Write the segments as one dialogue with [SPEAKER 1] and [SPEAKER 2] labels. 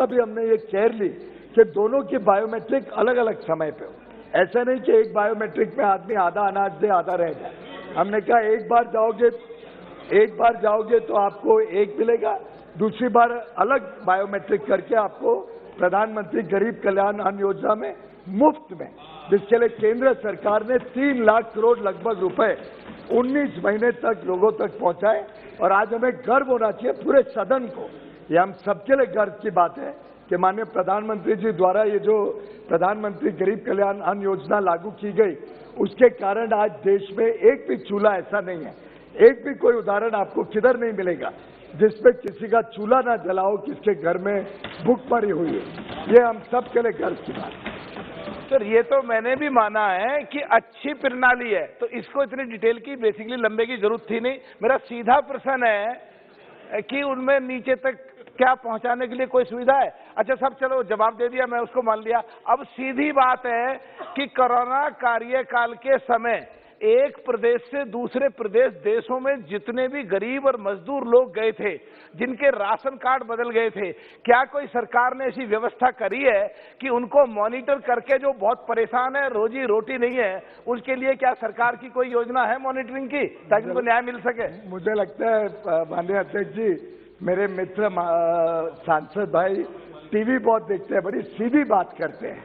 [SPEAKER 1] अभी हमने ये केयर ली कि दोनों की बायोमेट्रिक अलग अलग समय पे हो। ऐसा नहीं कि एक बायोमेट्रिक में आदमी आधा अनाज दे आधा रह जाए। हमने कहा एक बार जाओगे तो आपको एक मिलेगा, दूसरी बार अलग बायोमेट्रिक करके आपको प्रधानमंत्री गरीब कल्याण अन्न योजना में मुफ्त में, जिसके लिए केंद्र सरकार ने 3 लाख करोड़ लगभग रुपए 19 महीने तक लोगों तक पहुंचाए। और आज हमें गर्व होना चाहिए पूरे सदन को, ये हम सबके लिए गर्व की बात है कि माननीय प्रधानमंत्री जी द्वारा ये जो प्रधानमंत्री गरीब कल्याण अन्न योजना लागू की गई, उसके कारण आज देश में एक भी चूल्हा ऐसा नहीं है, एक भी कोई उदाहरण आपको किधर नहीं मिलेगा जिसमें किसी का चूल्हा ना जला हो, किसके घर में भूखमरी हुई है। ये हम सब के लिए गर्व की बात है।
[SPEAKER 2] सर, ये तो मैंने भी माना है कि अच्छी प्रणाली है, तो इसको इतनी डिटेल की बेसिकली लंबे की जरूरत थी नहीं। मेरा सीधा प्रश्न है कि उनमें नीचे तक क्या पहुंचाने के लिए कोई सुविधा है? अच्छा सब चलो जवाब दे दिया, मैं उसको मान लिया। अब सीधी बात है कि कोरोना कार्यकाल के समय एक प्रदेश से दूसरे प्रदेश देशों में जितने भी गरीब और मजदूर लोग गए थे, जिनके राशन कार्ड बदल गए थे, क्या कोई सरकार ने ऐसी व्यवस्था करी है कि उनको मॉनिटर करके, जो बहुत परेशान है, रोजी रोटी नहीं है, उसके लिए क्या सरकार की कोई योजना है मॉनिटरिंग की, ताकि उनको न्याय मिल सके?
[SPEAKER 1] मुझे लगता है माननीय अध्यक्ष जी, मेरे मित्र सांसद भाई टीवी बहुत देखते हैं, बड़ी सीधी बात करते हैं,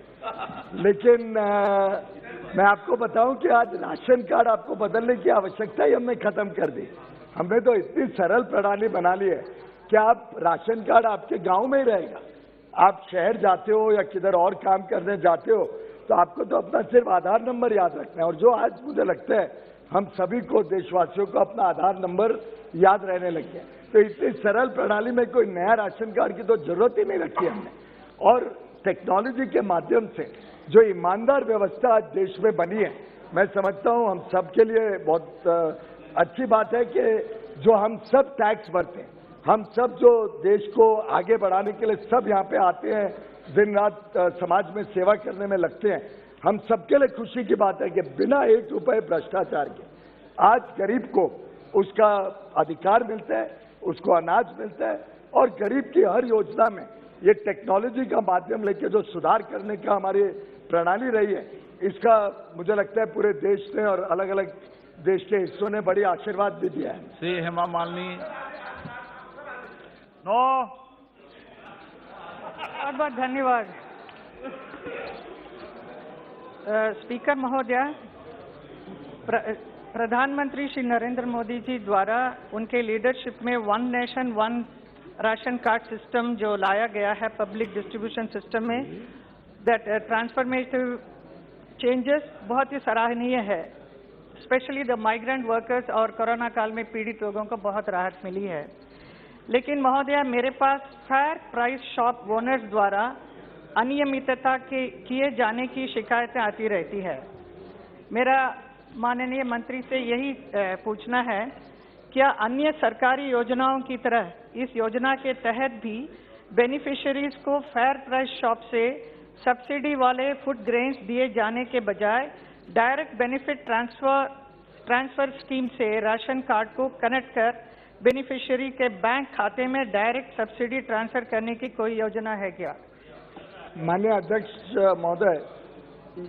[SPEAKER 1] लेकिन मैं आपको बताऊं कि आज राशन कार्ड आपको बदलने की आवश्यकता ही हमने खत्म कर दी। हमने तो इतनी सरल प्रणाली बना ली है कि आप राशन कार्ड आपके गांव में ही रहेगा। आप शहर जाते हो या किधर और काम करने जाते हो तो आपको तो अपना सिर्फ आधार नंबर याद रखना है। और जो आज मुझे लगता है हम सभी को, देशवासियों को अपना आधार नंबर याद रहने लग गया, तो इतनी सरल प्रणाली में कोई नया राशन कार्ड की तो जरूरत ही नहीं रखी हमने। और टेक्नोलॉजी के माध्यम से जो ईमानदार व्यवस्था आज देश में बनी है, मैं समझता हूं हम सब के लिए बहुत अच्छी बात है कि जो हम सब टैक्स भरते हैं, हम सब जो देश को आगे बढ़ाने के लिए सब यहाँ पे आते हैं, दिन रात समाज में सेवा करने में लगते हैं, हम सबके लिए खुशी की बात है कि बिना 1 रुपए भ्रष्टाचार के आज गरीब को उसका अधिकार मिलता है, उसको अनाज मिलता है। और गरीब की हर योजना में ये टेक्नोलॉजी का माध्यम लेके जो सुधार करने का हमारी प्रणाली रही है, इसका मुझे लगता है पूरे देश ने और अलग अलग देश के हिस्सों ने बड़ी आशीर्वाद भी दिया है।
[SPEAKER 2] श्री हेमा मालिनी। नो।
[SPEAKER 3] बहुत बहुत धन्यवाद स्पीकर महोदय। प्रधानमंत्री श्री नरेंद्र मोदी जी द्वारा उनके लीडरशिप में 1 नेशन 1 राशन कार्ड सिस्टम जो लाया गया है पब्लिक डिस्ट्रीब्यूशन सिस्टम में, दैट ट्रांसफॉर्मेटिव चेंजेस बहुत ही सराहनीय है। स्पेशली द माइग्रेंट वर्कर्स और कोरोना काल में पीड़ित लोगों को बहुत राहत मिली है। लेकिन महोदया, मेरे पास फेयर प्राइस शॉप ओनर्स द्वारा अनियमितता के किए जाने की शिकायतें आती रहती है। मेरा माननीय मंत्री से यही पूछना है, क्या अन्य सरकारी योजनाओं की तरह इस योजना के तहत भी बेनिफिशियरीज को फेयर प्राइस शॉप से सब्सिडी वाले फूड ग्रेन्स दिए जाने के बजाय डायरेक्ट बेनिफिट ट्रांसफर स्कीम से राशन कार्ड को कनेक्ट कर बेनिफिशियरी के बैंक खाते में डायरेक्ट सब्सिडी ट्रांसफर करने की कोई योजना है क्या?
[SPEAKER 1] माननीय अध्यक्ष महोदय,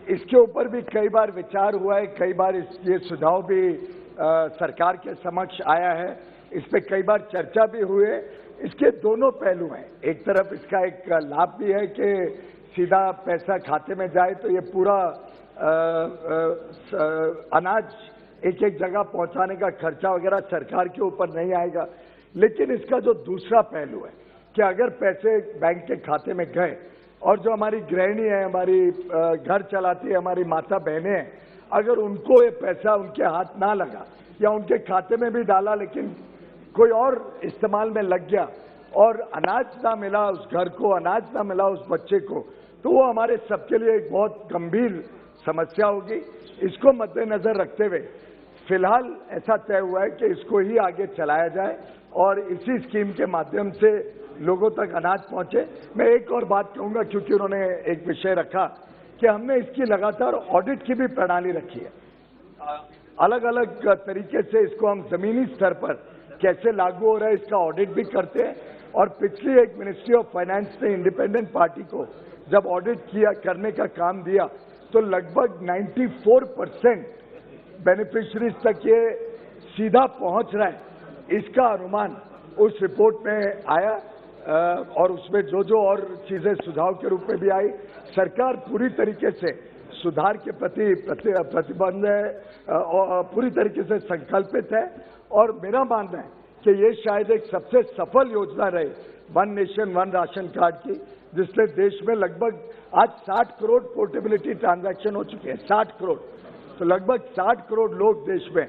[SPEAKER 1] इसके ऊपर भी कई बार विचार हुआ है, कई बार ये सुझाव भी सरकार के समक्ष आया है, इस पे कई बार चर्चा भी हुई है। इसके दोनों पहलू हैं। एक तरफ इसका एक लाभ भी है कि सीधा पैसा खाते में जाए तो ये पूरा अनाज एक एक जगह पहुंचाने का खर्चा वगैरह सरकार के ऊपर नहीं आएगा। लेकिन इसका जो दूसरा पहलू है कि अगर पैसे बैंक के खाते में गए और जो हमारी गृहिणी है, हमारी घर चलाती है, हमारी माता बहनें हैं, अगर उनको ये पैसा उनके हाथ ना लगा या उनके खाते में भी डाला लेकिन कोई और इस्तेमाल में लग गया और अनाज ना मिला उस घर को, अनाज ना मिला उस बच्चे को, तो वो हमारे सबके लिए एक बहुत गंभीर समस्या होगी। इसको मद्देनजर रखते हुए फिलहाल ऐसा तय हुआ है कि इसको ही आगे चलाया जाए और इसी स्कीम के माध्यम से लोगों तक अनाज पहुंचे। मैं एक और बात कहूंगा, क्योंकि उन्होंने एक विषय रखा कि हमने इसकी लगातार ऑडिट की भी प्रणाली रखी है। अलग अलग तरीके से इसको हम जमीनी स्तर पर कैसे लागू हो रहा है इसका ऑडिट भी करते हैं और पिछली एक मिनिस्ट्री ऑफ फाइनेंस ने इंडिपेंडेंट पार्टी को जब ऑडिट किया करने का काम दिया तो लगभग 94% बेनिफिशरीज तक ये सीधा पहुंच रहा है, इसका अनुमान उस रिपोर्ट में आया। और उसमें जो और चीजें सुझाव के रूप में भी आई, सरकार पूरी तरीके से सुधार के प्रति प्रतिबद्ध है और पूरी तरीके से संकल्पित है। और मेरा मानना है कि ये शायद एक सबसे सफल योजना रहे one nation one ration card की, जिससे देश में लगभग आज 60 करोड़ पोर्टेबिलिटी ट्रांजैक्शन हो चुके हैं। 60 करोड़, तो लगभग 60 करोड़ लोग देश में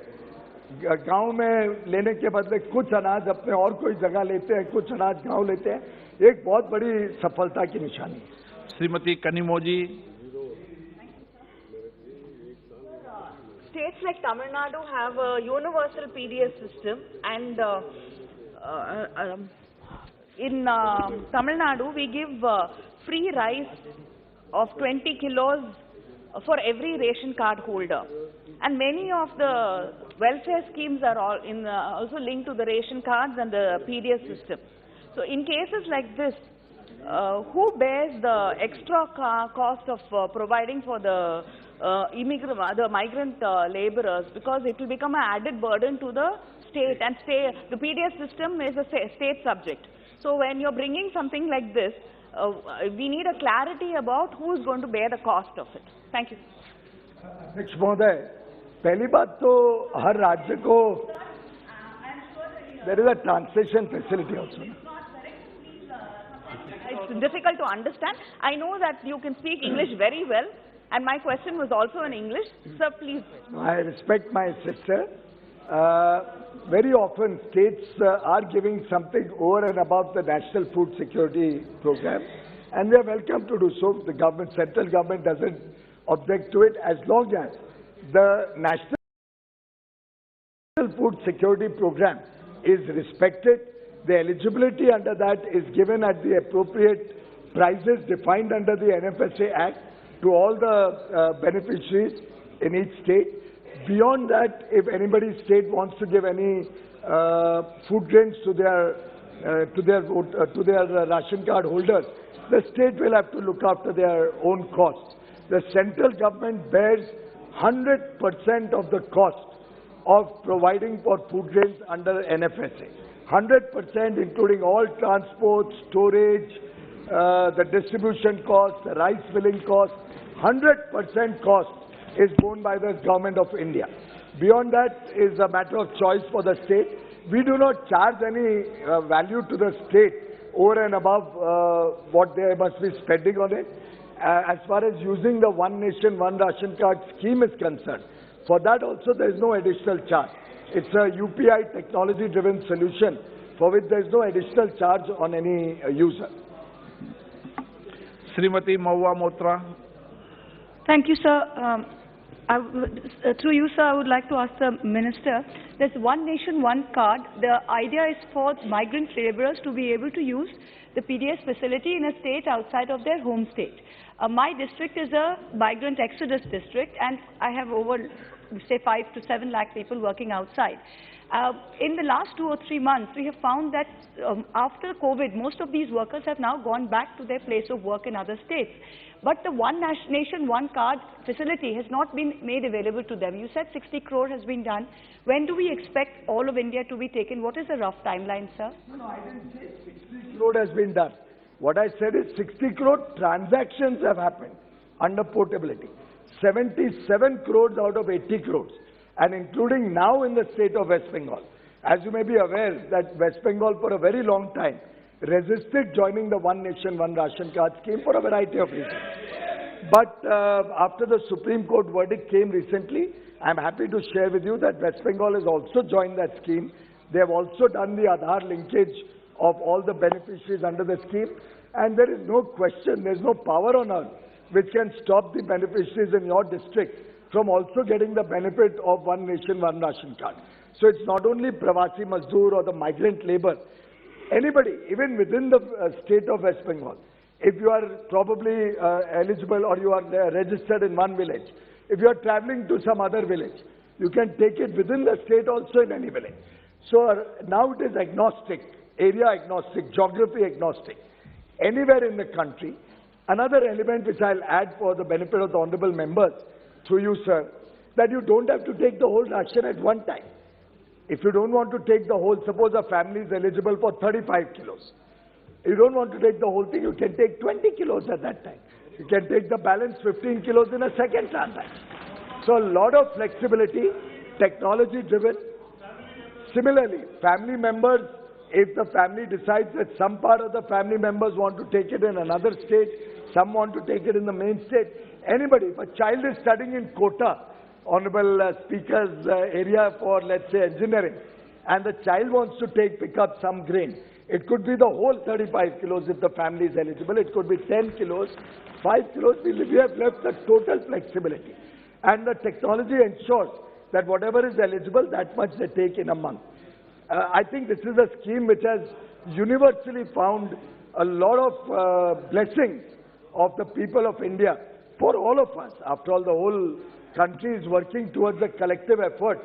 [SPEAKER 1] गांव में लेने के बदले कुछ अनाज अपने और कोई जगह लेते हैं, कुछ अनाज गांव लेते हैं। एक बहुत बड़ी सफलता की निशानी है।
[SPEAKER 2] Shrimati Kanimozhi.
[SPEAKER 4] States like Tamil Nadu have a universal PDS system, and in Tamil Nadu we give free rice of 20 kilos for every ration card holder, and many of the welfare schemes are all also linked to the ration cards and the PDS system. So in cases like this, who bears the extra cost of providing for the migrant laborers, because it will become an added burden to the state, and the PDS system is a state subject. So when you're bringing something like this, we need a clarity about who is going to bear the cost of it. Thank you.
[SPEAKER 1] अध्यक्ष महोदय, पहली बात तो हर राज्य को there is a translation facility also.
[SPEAKER 4] It's difficult to understand. I know that you can speak English very well, and my question was also in English. Sir, please.
[SPEAKER 1] I respect my sister. Very often states are giving something over and above the National Food Security Program, and they are welcome to do so. The government, central government doesn't object to it as long as the National Food Security Program is respected. The eligibility under that is given at the appropriate prices defined under the NFSA Act to all the beneficiaries in each state. Beyond that, if anybody's state wants to give any food grains to their ration card holders, the state will have to look after their own costs. The central government bears 100% of the cost of providing for food grains under NFSA. 100%, including all transport, storage, the distribution costs, the rice milling costs. 100% cost is borne by the government of India. Beyond that is a matter of choice for the state. We do not charge any value to the state over and above what they must be spending on it. As far as using the One Nation, One Ration Card scheme is concerned, for that also there is no additional charge. It's a UPI technology-driven solution for which there is no additional charge on any user.
[SPEAKER 2] Srimati Mahua Motra.
[SPEAKER 5] Thank you, sir. Through you, sir, I would like to ask the Minister, there's One Nation, One Card. The idea is for migrant laborers to be able to use the PDS facility in a state outside of their home state. My district is a migrant exodus district, and I have over, say, 5 to 7 lakh people working outside. In the last 2 or 3 months, we have found that after COVID, most of these workers have now gone back to their place of work in other states. But the One Nation, One Card facility has not been made available to them. You said 60 crore has been done. When do we expect all of India to be taken? What is the rough timeline, sir?
[SPEAKER 1] No, I didn't say 60 crore has been done. What I said is 60 crore transactions have happened under portability. 77 crores out of 80 crores. And including now in the state of West Bengal. As you may be aware that West Bengal for a very long time resisted joining the One Nation, One Ration Card scheme for a variety of reasons. But after the Supreme Court verdict came recently, I'm happy to share with you that West Bengal has also joined that scheme. They have also done the Aadhaar linkage of all the beneficiaries under the scheme. And there is no question, there is no power on earth which can stop the beneficiaries in your district from also getting the benefit of One Nation, One Ration Card. So it's not only Pravasi Mazdoor or the migrant labor. Anybody, even within the state of West Bengal, if you are probably eligible or you are registered in one village, if you are traveling to some other village, you can take it within the state also in any village. So now it is agnostic area agnostic, geography agnostic, anywhere in the country. Another element which I'll add for the benefit of the honorable members, through you, sir, that you don't have to take the whole ration at one time. If you don't want to take the whole, suppose a family is eligible for 35 kilos. You don't want to take the whole thing, you can take 20 kilos at that time. You can take the balance 15 kilos in a second transaction. So a lot of flexibility, technology driven. Similarly, family members, if the family decides that some part of the family members want to take it in another state, some want to take it in the main state, anybody, if a child is studying in Kota, Honorable Speaker's area for, let's say, engineering, and the child wants to pick up some grain, it could be the whole 35 kilos if the family is eligible, it could be 10 kilos, 5 kilos, we have left the total flexibility. And the technology ensures that whatever is eligible, that much they take in a month. I think this is a scheme which has universally found a lot of blessings of the people of India for all of us. After all, the whole country is working towards a collective effort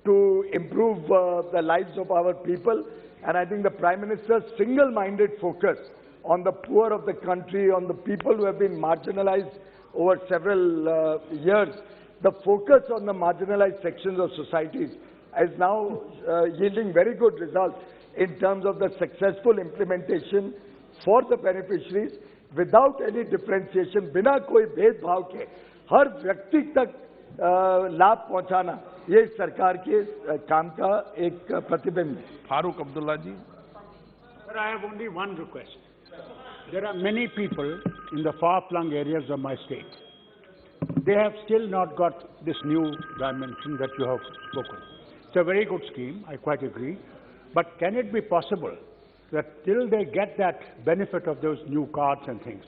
[SPEAKER 1] to improve the lives of our people. And I think the Prime Minister's single-minded focus on the poor of the country, on the people who have been marginalized over several years, the focus on the marginalized sections of societies is now yielding very good results in terms of the successful implementation for the beneficiaries without any differentiation, बिना कोई भेदभाव के हर व्यक्ति तक लाभ पहुंचाना, ये सरकार के काम का एक प्रतिबिंब है।
[SPEAKER 2] फारूक अब्दुल्ला जी।
[SPEAKER 6] Sir, I have only one request. There are many people in the far-flung areas of my state. They have still not got this new dimension that you have spoken. It's a very good scheme, I quite agree. But can it be possible that till they get that benefit of those new cards and things,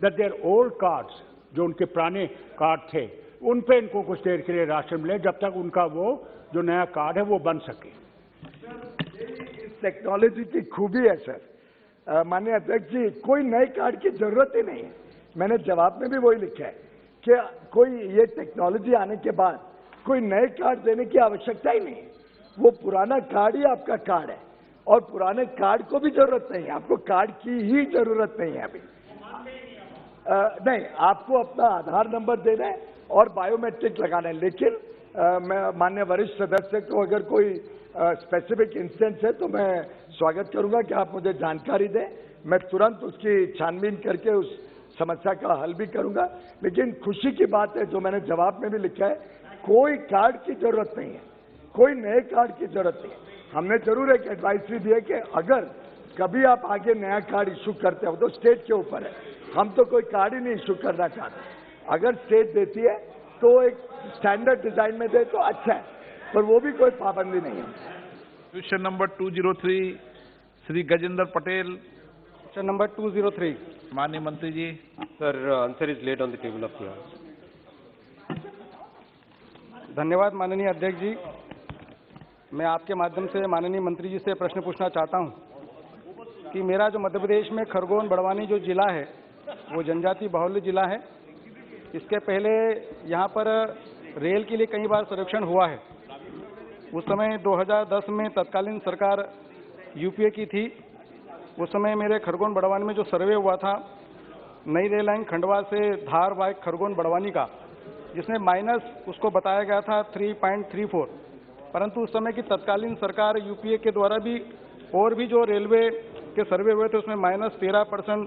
[SPEAKER 6] that their old cards, जो उनके पुराने card थे, उन पे इनको कुछ देर के लिए राशन मिले, जब तक उनका वो जो नया कार्ड है वो बन सके?
[SPEAKER 1] इस टेक्नोलॉजी की खूबी है सर। माननीय अध्यक्ष जी, कोई नए कार्ड की जरूरत ही नहीं है। मैंने जवाब में भी वही लिखा है कि कोई ये टेक्नोलॉजी आने के बाद कोई नए कार्ड देने की आवश्यकता ही नहीं है। वो पुराना कार्ड ही आपका कार्ड है और पुराने कार्ड को भी जरूरत नहीं है, आपको कार्ड की ही जरूरत नहीं है अभी। नहीं, आपको अपना आधार नंबर देना है और बायोमेट्रिक लगाना है। लेकिन मैं माननीय वरिष्ठ सदस्य को अगर कोई स्पेसिफिक इंस्टेंस है तो मैं स्वागत करूंगा कि आप मुझे जानकारी दें, मैं तुरंत उसकी छानबीन करके उस समस्या का हल भी करूंगा। लेकिन खुशी की बात है, जो मैंने जवाब में भी लिखा है, कोई कार्ड की जरूरत नहीं है, कोई नए कार्ड की जरूरत नहीं है। हमने जरूर एक एडवाइजरी दी है कि अगर कभी आप आगे नया कार्ड इशू करते हो तो स्टेट के ऊपर है, हम तो कोई कार्ड ही नहीं इशू करना चाहते। अगर स्टेट देती है तो एक स्टैंडर्ड डिजाइन में दे तो अच्छा है, पर वो भी कोई पाबंदी नहीं है।
[SPEAKER 2] Question number 203 Shri Gajendra Patel.
[SPEAKER 7] Question number 203।
[SPEAKER 2] माननीय मंत्री जी।
[SPEAKER 7] Sir, answer is laid on the table of the house. धन्यवाद माननीय अध्यक्ष जी। मैं आपके माध्यम से माननीय मंत्री जी से प्रश्न पूछना चाहता हूं कि मेरा जो मध्य प्रदेश में खरगोन बड़वानी जो जिला है वो जनजाति बहुल्य जिला है। इसके पहले यहाँ पर रेल के लिए कई बार सर्वेक्षण हुआ है। उस समय 2010 में तत्कालीन सरकार यूपीए की थी। उस समय मेरे खरगोन बड़वानी में जो सर्वे हुआ था नई रेल लाइन खंडवा से धार वाइक खरगोन बड़वानी का, जिसमें माइनस उसको बताया गया था 3.34, परंतु उस समय की तत्कालीन सरकार यूपीए के द्वारा भी और भी जो रेलवे के सर्वे हुए थे उसमें -13%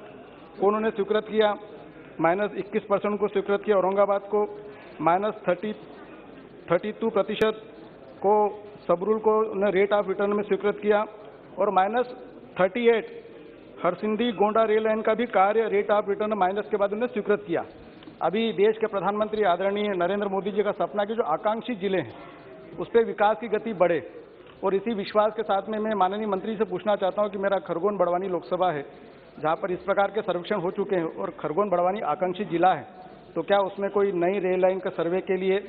[SPEAKER 7] को उन्होंने स्वीकृत किया, -21% को स्वीकृत किया औरंगाबाद को, -32% को सबरूल को उन्हें रेट ऑफ रिटर्न में स्वीकृत किया और -38 हरसिंधी गोंडा रेल लाइन का भी कार्य रेट ऑफ रिटर्न माइनस के बाद उन्हें स्वीकृत किया। अभी देश के प्रधानमंत्री आदरणीय नरेंद्र मोदी जी का सपना कि जो आकांक्षी जिले हैं उस पर विकास की गति बढ़े, और इसी विश्वास के साथ में मैं माननीय मंत्री से पूछना चाहता हूं कि मेरा खरगोन बड़वानी लोकसभा है जहां पर इस प्रकार के सर्वेक्षण हो चुके हैं और खरगोन बड़वानी आकांक्षी जिला है, तो क्या उसमें कोई नई रेल लाइन का सर्वे के लिए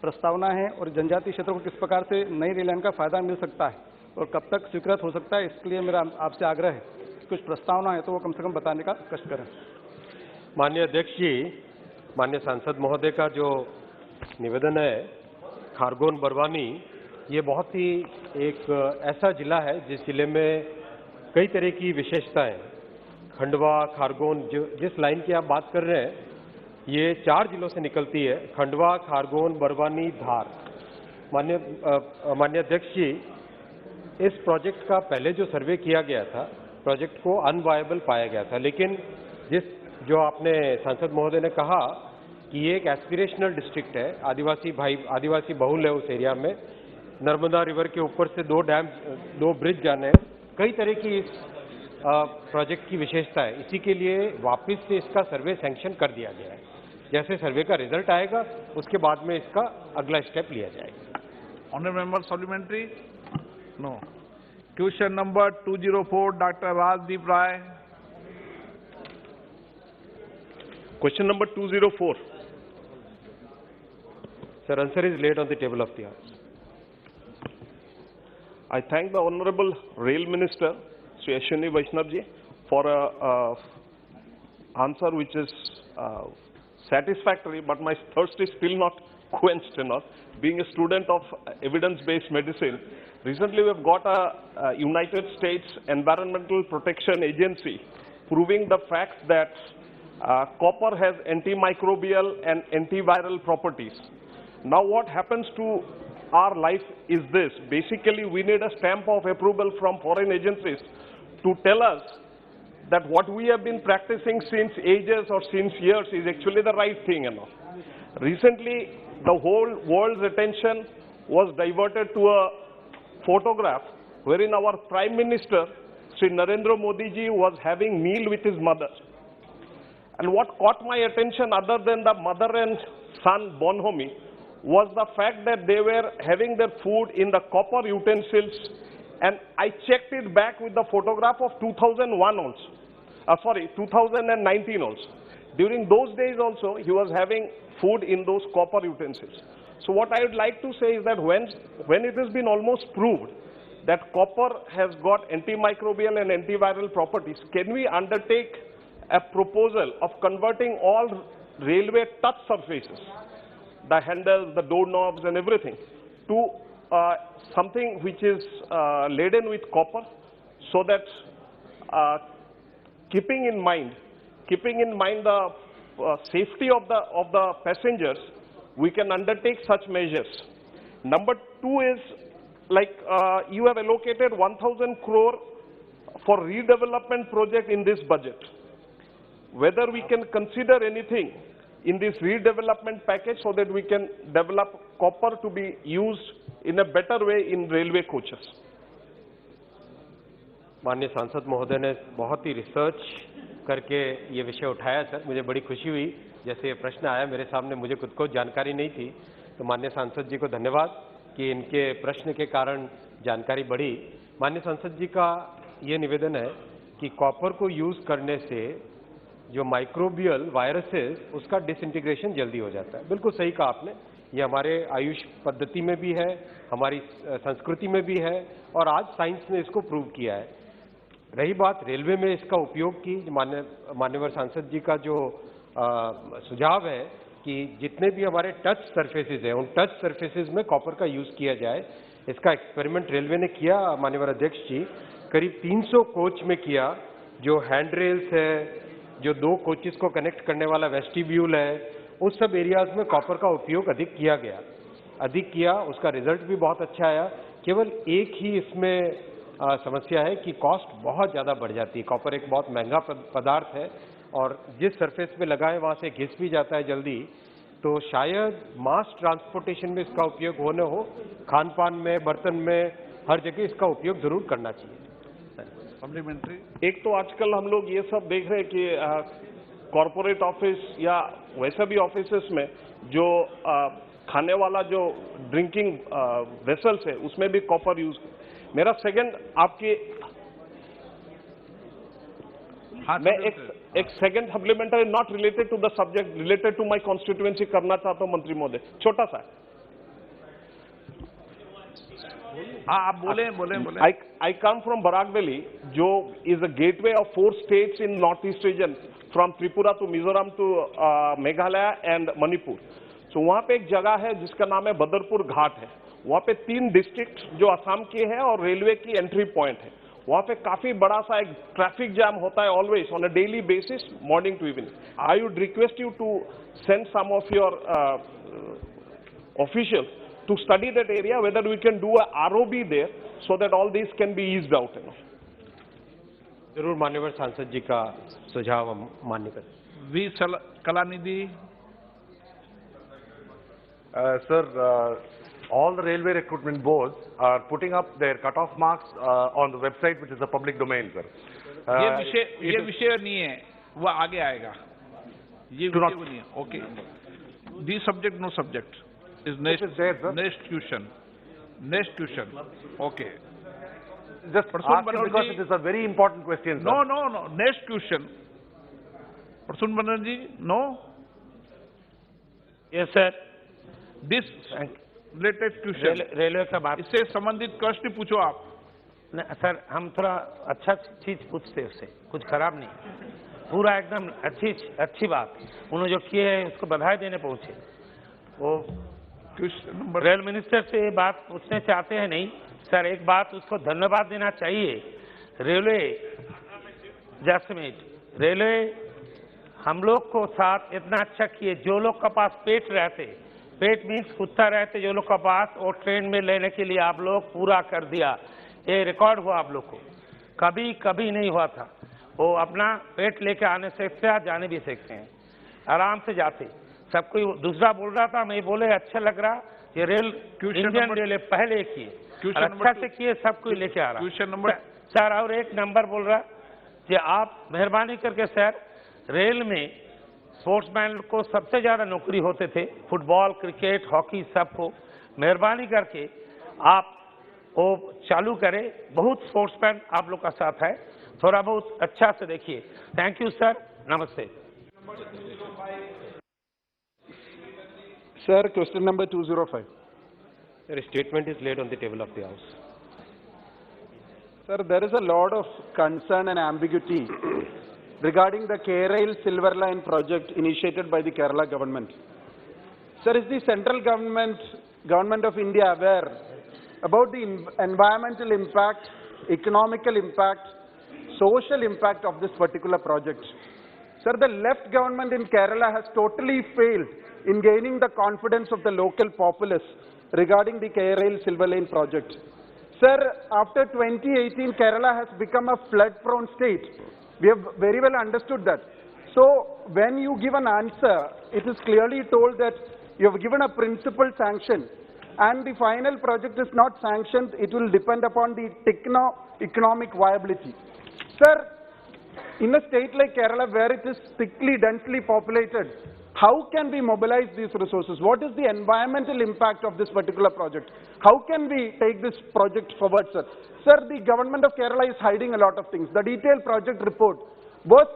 [SPEAKER 7] प्रस्तावना है और जनजातीय क्षेत्रों को किस प्रकार से नई रेल लाइन का फायदा मिल सकता है और कब तक स्वीकृत हो सकता है? इसके लिए मेरा आपसे आग्रह है, कुछ प्रस्तावना है तो वो कम से कम बताने का कष्ट करें। माननीय अध्यक्ष जी, माननीय सांसद महोदय का जो निवेदन है, खरगोन बड़वानी ये बहुत ही एक ऐसा जिला है जिस जिले में
[SPEAKER 8] कई तरह की विशेषताएं, खंडवा, खारगोन, जिस लाइन की आप बात कर रहे हैं, ये 4 जिलों से निकलती है, खंडवा, खारगोन, बरवानी, धार। माननीय अध्यक्ष जी, इस प्रोजेक्ट का पहले जो सर्वे किया गया था, प्रोजेक्ट को अनवायबल पाया गया था, लेकिन जो आपने सांसद महोदय ने कहा कि ये एक एस्पिरेशनल डिस्ट्रिक्ट है, आदिवासी बहुल है उस एरिया में, नर्मदा रिवर के ऊपर से 2 ब्रिज जाने हैं, कई तरह की इस प्रोजेक्ट की विशेषता है। इसी के लिए वापस से इसका सर्वे सैंक्शन कर दिया गया है। जैसे सर्वे का रिजल्ट आएगा उसके बाद में इसका अगला स्टेप लिया जाएगा।
[SPEAKER 2] Honourable member supplementary no. Question number 204 doctor Rajdeep Rai.
[SPEAKER 9] Question number 204.
[SPEAKER 8] Sir, answer is laid on the table of the House.
[SPEAKER 9] I thank the Honorable Rail Minister, Sri Ashwini Vaishnav ji, for a answer which is satisfactory, but my thirst is still not quenched enough. Being a student of evidence-based medicine, recently we have got a United States Environmental Protection Agency proving the fact that copper has antimicrobial and antiviral properties. Now what happens to our life is this. Basically, we need a stamp of approval from foreign agencies to tell us that what we have been practicing since ages or since years is actually the right thing. Recently, the whole world's attention was diverted to a photograph wherein our Prime Minister, Sri Narendra Modi ji, was having meal with his mother. And what caught my attention, other than the mother and son bonhomie, was the fact that they were having their food in the copper utensils. And I checked it back with the photograph of 2001 also. 2019 also. During those days also, he was having food in those copper utensils. So what I would like to say is that when it has been almost proved that copper has got antimicrobial and antiviral properties, can we undertake a proposal of converting all railway touch surfaces, the handles, the doorknobs and everything, to something which is laden with copper, so that keeping in mind the safety of the passengers, we can undertake such measures. Number 2 is, like you have allocated 1,000 crore for redevelopment project in this budget. Whether we can consider anything in this redevelopment package so that we can develop copper to be used in a better way in railway coaches.
[SPEAKER 8] माननीय सांसद महोदय ने बहुत ही research करके ये विषय उठाया sir, मुझे बड़ी खुशी हुई। जैसे ये प्रश्न आया मेरे सामने, मुझे खुद को जानकारी नहीं थी, तो माननीय सांसद जी को धन्यवाद कि इनके प्रश्न के कारण जानकारी बढ़ी। माननीय सांसद जी का ये निवेदन है कि कॉपर को यूज़ करने से जो माइक्रोबियल वायरसेस, उसका डिसइंटीग्रेशन जल्दी हो जाता है। बिल्कुल सही कहा आपने, ये हमारे आयुष पद्धति में भी है, हमारी संस्कृति में भी है, और आज साइंस ने इसको प्रूव किया है। रही बात रेलवे में इसका उपयोग की, माननीय सांसद जी का जो सुझाव है कि जितने भी हमारे टच सरफेसेज हैं, उन टच सरफेसेज में कॉपर का यूज़ किया जाए, इसका एक्सपेरिमेंट रेलवे ने किया। माननीय अध्यक्ष जी, करीब 300 कोच में किया। जो हैंड रेल्स है, जो 2 कोचेस को कनेक्ट करने वाला वेस्टिब्यूल है, उस सब एरियाज में कॉपर का उपयोग अधिक किया, उसका रिजल्ट भी बहुत अच्छा आया। केवल एक ही इसमें समस्या है कि कॉस्ट बहुत ज़्यादा बढ़ जाती है। कॉपर एक बहुत महंगा पदार्थ है और जिस सरफेस पे लगाए वहाँ से घिस भी जाता है जल्दी, तो शायद मास ट्रांसपोर्टेशन में इसका उपयोग हो, खान पान में, बर्तन में, हर जगह इसका उपयोग जरूर करना चाहिए।
[SPEAKER 9] सप्लीमेंट्री। एक तो आजकल हम लोग ये सब देख रहे हैं कि कॉरपोरेट ऑफिस या वैसे भी ऑफिसेस में जो खाने वाला जो ड्रिंकिंग वेसल्स है उसमें भी कॉपर यूज। मेरा सेकंड आपके मैं एक second supplementary not related to the subject, related to my constituency करना चाहता हूं मंत्री महोदय, छोटा सा।
[SPEAKER 2] हाँ, आप बोले।
[SPEAKER 9] I come from Barak Valley, जो is a gateway of 4 states in northeast region, from Tripura to Mizoram to Meghalaya and Manipur. So वहाँ पे एक जगह है जिसका नाम है बदरपुर घाट है। वहाँ पे 3 डिस्ट्रिक्ट जो असम के हैं और रेलवे की एंट्री पॉइंट है। वहाँ पे काफी बड़ा सा एक ट्रैफिक जैम होता है always on a daily basis morning to evening. I would request you to send some of your officials to study that area, whether we can do a ROB there so that all these can be eased out.
[SPEAKER 8] जरूर मान्यवर सांसद जी का सुझाव हम मान्य करें.
[SPEAKER 2] V Kalanidhi.
[SPEAKER 10] Sir, all the railway recruitment boards are putting up their cutoff marks on the website, which is a public domain, sir.
[SPEAKER 2] ये विषय नहीं है, वो आगे आएगा. ये विषय नहीं है. Okay. The subject, no subject. Is next, next question. Next question. Okay.
[SPEAKER 10] Just ask it because it is a very important question, sir.
[SPEAKER 2] No. Next question. Prasun Banerjee, no?
[SPEAKER 11] Yes, sir.
[SPEAKER 2] This latest question.
[SPEAKER 11] Railway का बात.
[SPEAKER 2] इससे संबंधित प्रश्न पूछो आप.
[SPEAKER 11] Sir, हम थोड़ा अच्छा चीज पूछते उससे, कुछ खराब नहीं. पूरा एकदम अच्छी बात. उन्होंने जो किए है उसको बधाई देने पहुंचे. वो रेल मिनिस्टर से बात पूछने चाहते हैं नहीं सर. एक बात उसको धन्यवाद देना चाहिए. रेलवे जैसमेट रेलवे हम लोग को साथ इतना अच्छा किए. जो लोग के पास पेट मीन्स कुत्ता रहते जो लोग के पास, वो ट्रेन में लेने के लिए आप लोग पूरा कर दिया. ये रिकॉर्ड हुआ आप लोग को, कभी नहीं हुआ था. वो अपना पेट लेके आने सकते हैं, जाने भी सकते हैं, आराम से जाते. सब कोई दूसरा बोल रहा था, मैं बोले अच्छा लग रहा. ये इंडियन रेलवे पहले किए, अच्छा से किए, सब कोई लेके आ रहा.
[SPEAKER 2] क्वेश्चन नंबर
[SPEAKER 11] सर, और एक नंबर बोल रहा कि आप मेहरबानी करके सर, रेल में स्पोर्ट्समैन को सबसे ज्यादा नौकरी होते थे, फुटबॉल, क्रिकेट, हॉकी, सबको मेहरबानी करके आप वो चालू करें. बहुत स्पोर्ट्समैन आप लोग का साथ है, थोड़ा बहुत अच्छा से देखिए. Thank you sir. नमस्ते.
[SPEAKER 7] Sir, question number 205.
[SPEAKER 8] Sir, a statement is laid on the table of the House.
[SPEAKER 7] Sir, there is a lot of concern and ambiguity regarding the K-Rail Silver Line project initiated by the Kerala government. Sir, is the central government of India aware about the environmental impact, economical impact, social impact of this particular project? Sir, the left government in Kerala has totally failed in gaining the confidence of the local populace regarding the K-Rail Silver Lane project. Sir, after 2018, Kerala has become a flood-prone state. We have very well understood that. So, when you give an answer, it is clearly told that you have given a principal sanction, and the final project is not sanctioned. It will depend upon the techno-economic viability. Sir, in a state like Kerala, where it is thickly, densely populated, how can we mobilize these resources? What is the environmental impact of this particular project? How can we take this project forward, sir? Sir, the government of Kerala is hiding a lot of things. The detailed project report was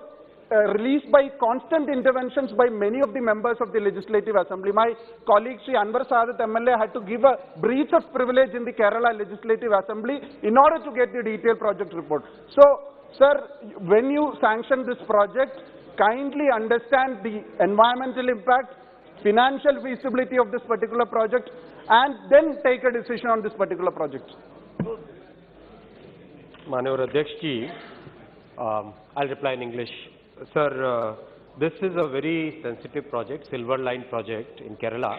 [SPEAKER 7] released by constant interventions by many of the members of the Legislative Assembly. My colleague Sri Anwar Saadat MLA had to give a breach of privilege in the Kerala Legislative Assembly in order to get the detailed project report. So, sir, when you sanction this project, kindly understand the environmental impact, financial feasibility of this particular project, and then take a decision on this particular project.
[SPEAKER 8] Manavar Adhyaksh ji, I'll reply in English. Sir, this is a very sensitive project, Silver Line project in Kerala.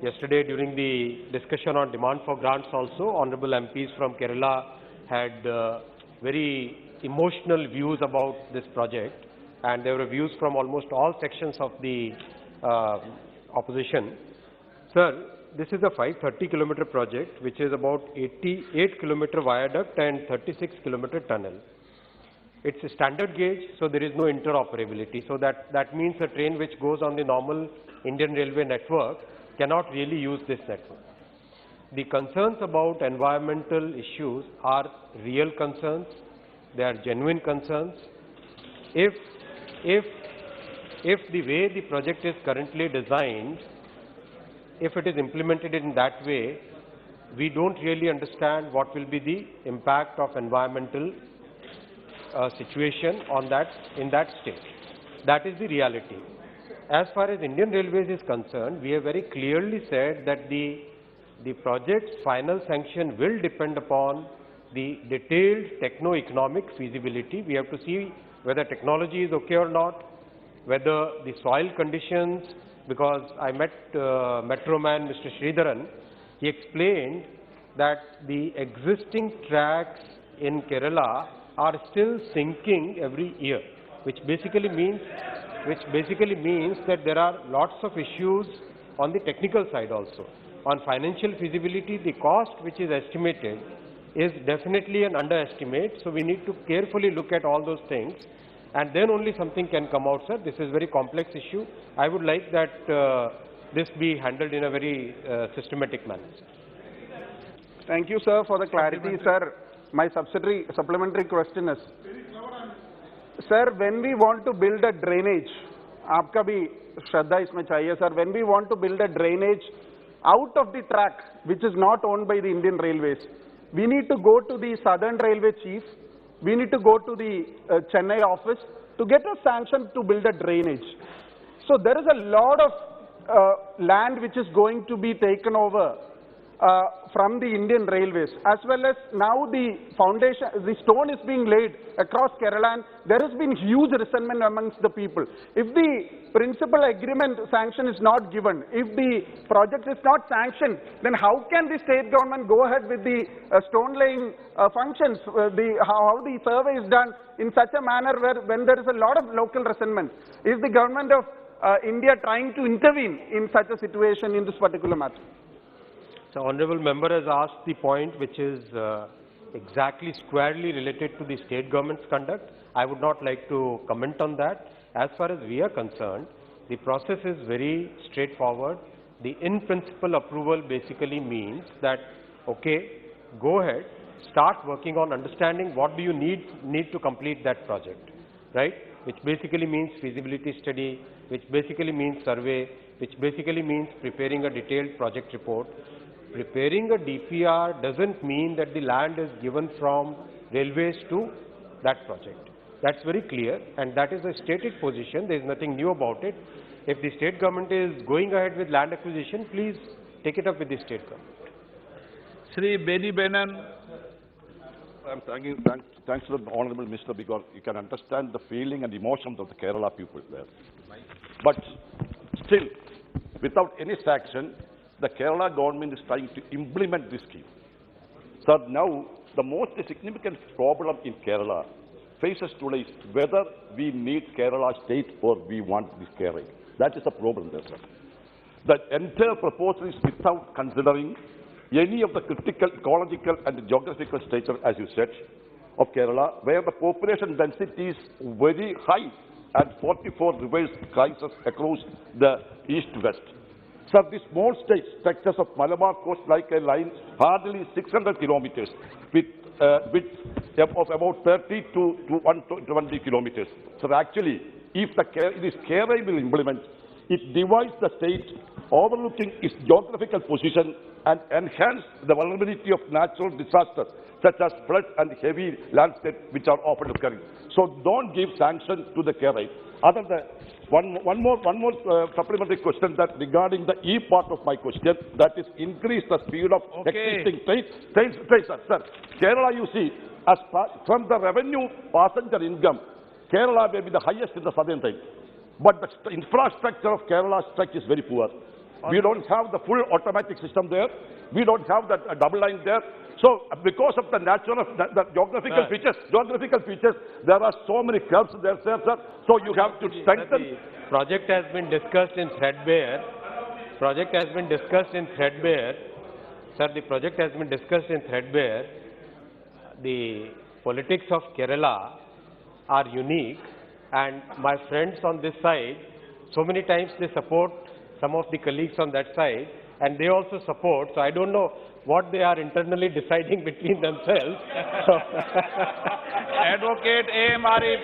[SPEAKER 8] Yesterday, during the discussion on demand for grants also, honorable MPs from Kerala had very emotional views about this project, and there were views from almost all sections of the opposition. Sir, this is a 530-kilometer project, which is about 88-kilometer viaduct and 36-kilometer tunnel. It's a standard gauge, so there is no interoperability. So that means a train which goes on the normal Indian Railway network cannot really use this network. The concerns about environmental issues are real concerns. They are genuine concerns. If the way the project is currently designed, if it is implemented in that way, we don't really understand what will be the impact of environmental situation on in that state. That is the reality. As far as Indian Railways is concerned, we have very clearly said that the project's final sanction will depend upon the detailed techno-economic feasibility. We have to see whether technology is okay or not, whether the soil conditions, because I met Metro Man Mr. Sridharan, he explained that the existing tracks in Kerala are still sinking every year, which basically means that there are lots of issues on the technical side also. On financial feasibility, the cost which is estimated is definitely an underestimate, so we need to carefully look at all those things, and then only something can come out, sir. This is a very complex issue. I would like that this be handled in a very systematic manner.
[SPEAKER 7] Thank you, sir, for the clarity, sir. My supplementary question is, sir, when we want to build a drainage, आपका भी श्रद्धा इसमें चाहिए, sir. When we want to build a drainage out of the track, which is not owned by the Indian Railways, we need to go to the Southern Railway Chief, we need to go to the Chennai office to get a sanction to build a drainage. So there is a lot of land which is going to be taken over from the Indian Railways, as well as now the foundation, the stone is being laid across Kerala, and there has been huge resentment amongst the people. If the principal agreement sanction is not given, if the project is not sanctioned, then how can the state government go ahead with the stone laying functions, how the survey is done in such a manner when there is a lot of local resentment? Is the government of India trying to intervene in such a situation in this particular matter?
[SPEAKER 8] The honourable member has asked the point which is exactly squarely related to the state government's conduct. I would not like to comment on that. As far as we are concerned, the process is very straightforward. The in-principle approval basically means that, okay, go ahead, start working on understanding what do you need to complete that project, right? Which basically means feasibility study, which basically means survey, which basically means preparing a detailed project report. Preparing a DPR doesn't mean that the land is given from railways to that project. That's very clear, and that is a stated position. There is nothing new about it. If the state government is going ahead with land acquisition, please take it up with the state government.
[SPEAKER 12] Shri Beni Benan.
[SPEAKER 13] Thanks to the Honourable Minister, because you can understand the feeling and emotions of the Kerala people there. But still, without any sanction, the Kerala government is trying to implement this scheme. So now, the most significant problem in Kerala faces today is whether we need Kerala state or we want this Kerala. That is the problem there, sir. The entire proposal is without considering any of the critical ecological and geographical stature, as you said, of Kerala, where the population density is very high and 44 rivers rises across the east-west. So the small state structures of Malabar coast like a line hardly 600 kilometers with width of about 30 to 120 kilometers. So actually, if this Kerala will implement, it divides the state, overlooking its geographical position and enhance the vulnerability of natural disasters such as flood and heavy landscape which are often occurring. So don't give sanction to the Kerala. Other than one more supplementary question that regarding the E part of my question, that is increase the speed of existing trains, sir. Kerala, you see, as from the revenue passenger income, Kerala may be the highest in the southern side. But the infrastructure of Kerala's stretch is very poor. We don't have the full automatic system there. We don't have the double line there. So, because of the natural, the geographical features, there are so many curves there, sir. So you have to strengthen.
[SPEAKER 8] The project has been discussed in threadbare. Project has been discussed in threadbare. Sir, the project has been discussed in threadbare. The politics of Kerala are unique, and my friends on this side, so many times they support some of the colleagues on that side, and they also support. So I don't know what they are internally deciding between themselves.
[SPEAKER 12] Advocate A.M. Arif.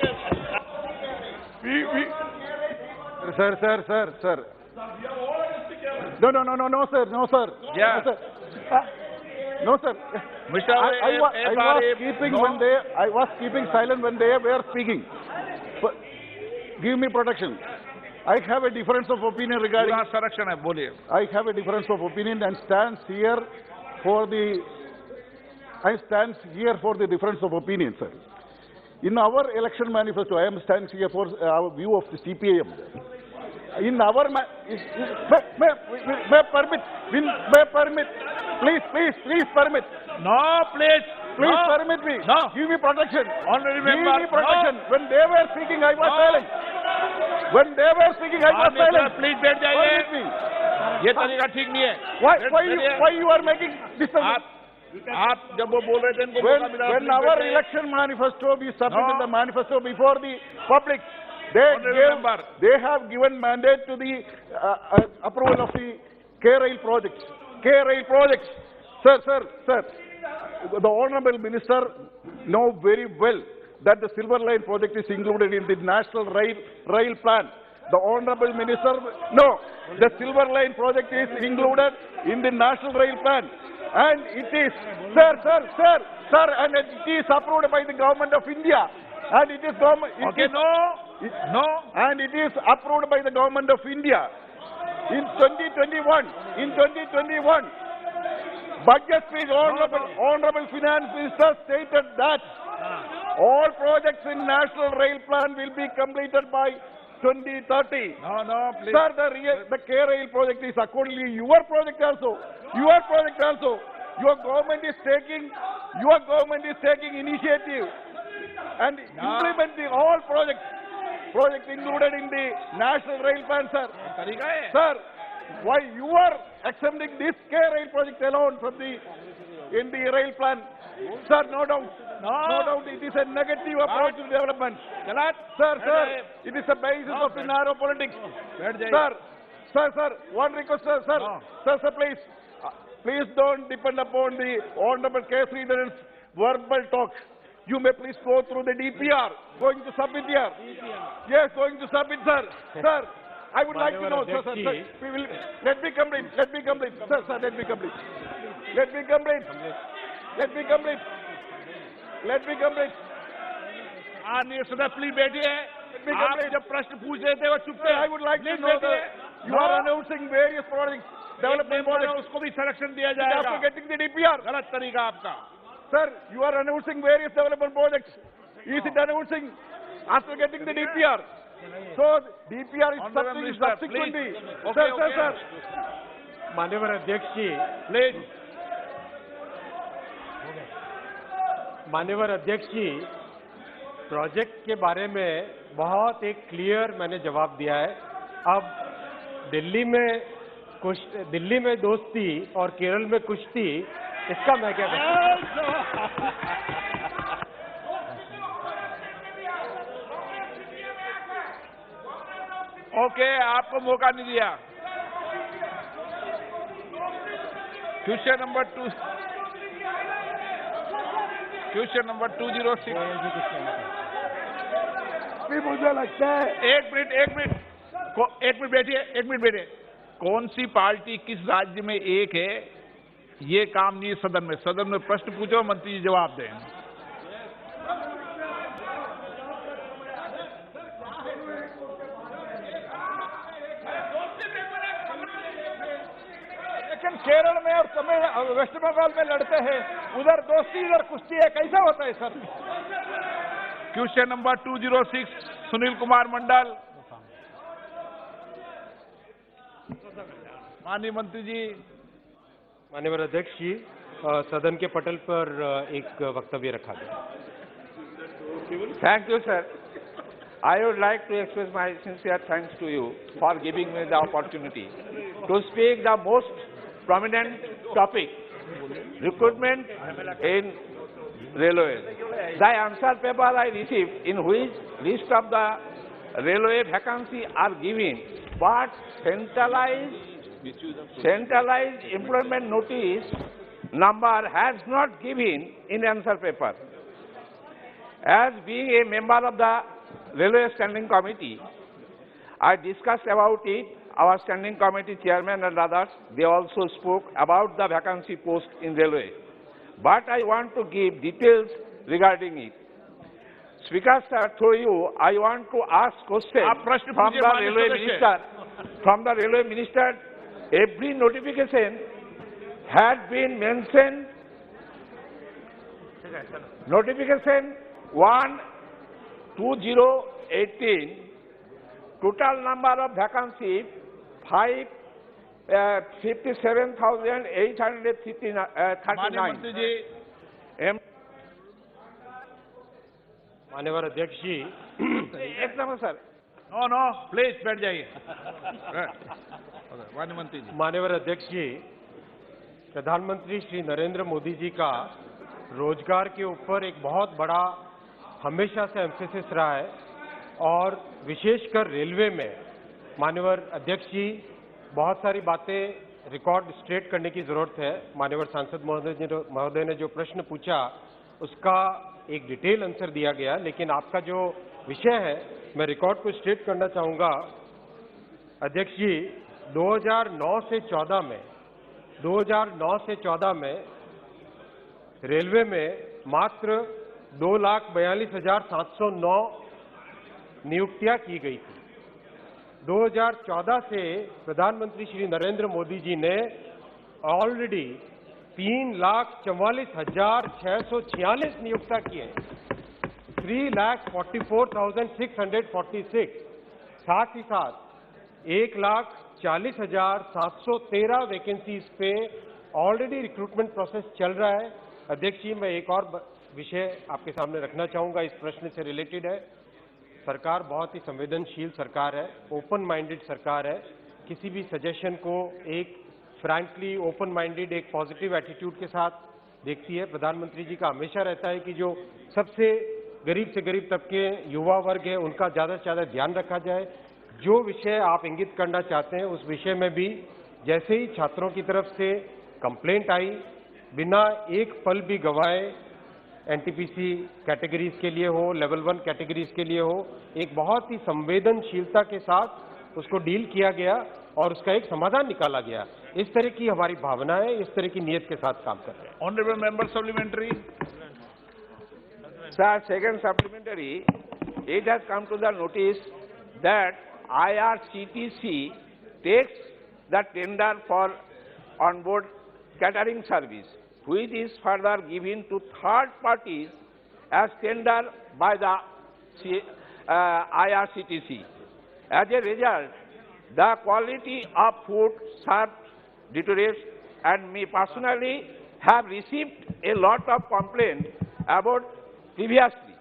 [SPEAKER 7] Sir. No, sir.
[SPEAKER 12] Yeah.
[SPEAKER 7] No, sir.
[SPEAKER 12] Mr.
[SPEAKER 7] I was keeping silent when they were speaking. But give me protection. I have a difference of opinion regarding... I have a difference of opinion and stands here for the
[SPEAKER 6] I stand here for the difference of opinion, sir. In our election manifesto, I am standing here for our view of the CPIM. In our, may permit, please permit.
[SPEAKER 12] No, please.
[SPEAKER 6] Please
[SPEAKER 12] no.
[SPEAKER 6] permit me.
[SPEAKER 12] No.
[SPEAKER 6] Give me protection.
[SPEAKER 12] Honorable
[SPEAKER 6] Give
[SPEAKER 12] member.
[SPEAKER 6] me protection.
[SPEAKER 12] No.
[SPEAKER 6] When they were speaking, I was silent. When they were speaking, I was silent.
[SPEAKER 12] Please बैठ जाइए
[SPEAKER 6] Permit me.
[SPEAKER 12] ये तरीका ठीक नहीं है
[SPEAKER 6] Why you are making this?
[SPEAKER 12] आप जब वो बोल रहे थे इनको मौका मिला
[SPEAKER 6] When our election manifesto, we submitted the manifesto before the public. They have given mandate to the approval of the K-Rail projects. K-Rail projects. Sir, the Honorable Minister know very well that the Silver Line project is included in the National Rail Plan. The Honorable Minister, no, the Silver Line project is included in the National Rail Plan. And it is, sir, and it is approved by the Government of India. And it is government. No. And it is approved by the Government of India. In 2021, budget speech, Honorable Finance Minister stated that all projects in National Rail Plan will be completed by 2030.
[SPEAKER 12] No, please.
[SPEAKER 6] Sir, the K-Rail project is accordingly your project also. Your government is taking initiative and implementing all projects included in the National Rail Plan, sir. Sir, why you are accepting this K-Rail project alone in the rail plan? Sir, no doubt, it is a negative approach to development. Sir, it is a basis of the narrow politics. Sir, one request, sir. Sir, please don't depend upon the Honorable K. Sridharan's verbal talk. You may please go through the DPR. Going to submit here. Yes, going to submit, sir. Sir, I would like to know, sir. Let me complete. Sir, let me complete.
[SPEAKER 12] Please बैठिए आप जब प्रश्न पूछ रहे थे वो चुप थे
[SPEAKER 6] I would like to know that you are announcing various projects, development projects.
[SPEAKER 12] उसको भी संरक्षण दिया जाएगा
[SPEAKER 6] After getting the DPR.
[SPEAKER 12] गलत तरीका आपका
[SPEAKER 6] Sir, you are announcing various development projects. Is it announcing after getting the DPR? So DPR is subsequently. Sir.
[SPEAKER 8] माननीय अध्यक्ष जी,
[SPEAKER 12] प्लीज
[SPEAKER 8] माननीय अध्यक्ष जी, प्रोजेक्ट के बारे में बहुत एक क्लियर मैंने जवाब दिया है। अब दिल्ली में दोस्ती और केरल में कुश्ती, इसका मैं क्या कहूँ?
[SPEAKER 12] ओके, आपको मौका नहीं दिया। Question number 206।
[SPEAKER 1] मुझे लगता है
[SPEAKER 12] एक मिनट बैठिए। कौन सी पार्टी किस राज्य में एक है, ये काम नहीं है सदन में प्रश्न पूछो, मंत्री जी जवाब दें।
[SPEAKER 1] लेकिन केरल में और वेस्ट बंगाल में लड़ते हैं, उधर दोस्ती इधर कुश्ती है, कैसा होता है sir?
[SPEAKER 12] Question number 206 Sunil Kumar Mandal. माननीय मंत्री जी।
[SPEAKER 8] माननीय अध्यक्ष जी, सदन के पटल पर एक वक्तव्य रखा गया।
[SPEAKER 14] Thank you, sir. I would like to express my sincere thanks to you for giving me the opportunity to speak the most prominent topic, recruitment in railways. The answer paper I received, in which list of the railway vacancies are given, but centralized employment notice number has not given in answer paper. As being a member of the Railway Standing Committee, I discussed about it. Our Standing Committee chairman and others, they also spoke about the vacancy post in railway. But I want to give details regarding it. Speaker, sir, through you, I want to ask questions from the railway minister. From the railway minister, every notification had been mentioned Notification 1/2018. Total number of vacancies 57,839.
[SPEAKER 8] माननीय अध्यक्ष जी,
[SPEAKER 14] एक number sir.
[SPEAKER 12] No please बैठ जाइए। मंत्री जी।
[SPEAKER 8] माननीय अध्यक्ष जी, प्रधानमंत्री श्री नरेंद्र मोदी जी का रोजगार के ऊपर एक बहुत बड़ा हमेशा से एम्फेसिस रहा है और विशेषकर रेलवे में माननीय अध्यक्ष जी बहुत सारी बातें रिकॉर्ड स्ट्रेट करने की जरूरत है। माननीय सांसद महोदय ने जो प्रश्न पूछा उसका एक डिटेल आंसर दिया गया, लेकिन आपका जो विषय है मैं रिकॉर्ड को स्ट्रेट करना चाहूंगा। अध्यक्ष जी, 2009 से 14 में रेलवे में मात्र 2,42,709 नियुक्तियां की गई थी। 2014 से प्रधानमंत्री श्री नरेंद्र मोदी जी ने ऑलरेडी 3,44,646 नियुक्तियां की है, 3,44,646। साथ ही साथ 1,40,713 वैकेंसीज पे ऑलरेडी रिक्रूटमेंट प्रोसेस चल रहा है। अध्यक्ष जी, मैं एक और विषय आपके सामने रखना चाहूंगा, इस प्रश्न से रिलेटेड है। सरकार बहुत ही संवेदनशील सरकार है, ओपन माइंडेड सरकार है। किसी भी सजेशन को एक फ्रैंकली ओपन माइंडेड, एक पॉजिटिव एटीट्यूड के साथ देखती है। प्रधानमंत्री जी का हमेशा रहता है कि जो सबसे गरीब से गरीब तबके युवा वर्ग है उनका ज्यादा से ज्यादा ध्यान रखा जाए। जो विषय आप इंगित करना चाहते हैं उस विषय में भी जैसे ही छात्रों की तरफ से कंप्लेंट आई, बिना एक पल भी गवाए एनटीपीसी कैटेगरीज के लिए हो, लेवल 1 कैटेगरीज के लिए हो, एक बहुत ही संवेदनशीलता के साथ उसको डील किया गया और उसका एक समाधान निकाला गया। इस तरह की हमारी भावना है, इस तरह की नीयत के साथ काम कर रहे हैं।
[SPEAKER 12] Honourable member supplementary.
[SPEAKER 14] Sir, second supplementary, it has come to the notice that IRCTC takes the tender for onboard catering service, which is further given to third parties as tender by the IRCTC. As a result, the quality of food served deteriorates, and me personally have received a lot of complaints about previously.